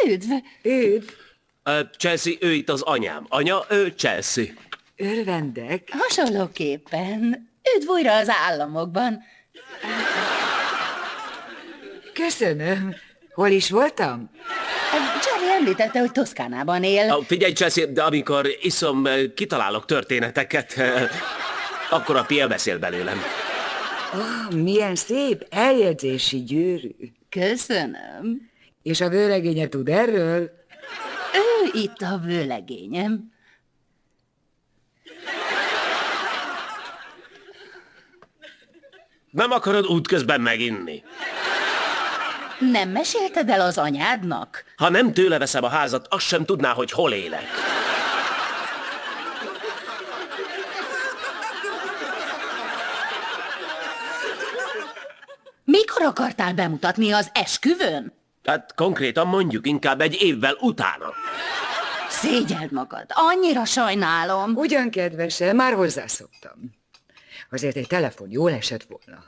Üdv! Üdv, Chelsea, ő itt az anyám. Anya, ő Chelsea. örvendek. Hasonlóképpen. Üdv újra az államokban. Köszönöm. Hol is voltam? Charlie említette, hogy Toszkánában él. Figyelj, Chelsea, de amikor iszom, kitalálok történeteket, akkor a Pierre beszél belőlem. Milyen szép eljegyzési gyűrű. Köszönöm. És a vőlegénye tud erről? Ő itt a vőlegényem. Nem akarod útközben meginni? Nem mesélted el az anyádnak? Ha nem tőle veszem a házat, azt sem tudná, hogy hol élek. Mikor akartál bemutatni, az esküvőn? Hát konkrétan mondjuk inkább egy évvel utána. Szégyeld magad, annyira sajnálom. Ugyan kedvese, már hozzászoktam. Azért egy telefon jól esett volna.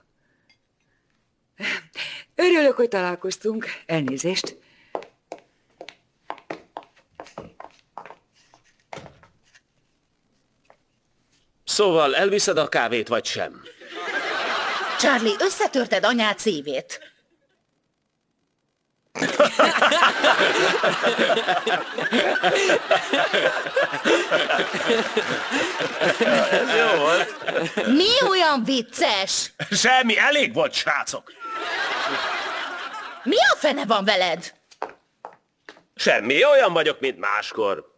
Örülök, hogy találkoztunk. Elnézést. Szóval elviszed a kávét, vagy sem? Charlie, összetörted anyád szívét. Ez jó volt. Mi olyan vicces? Semmi, elég volt, srácok. Mi a fene van veled? Semmi, olyan vagyok, mint máskor.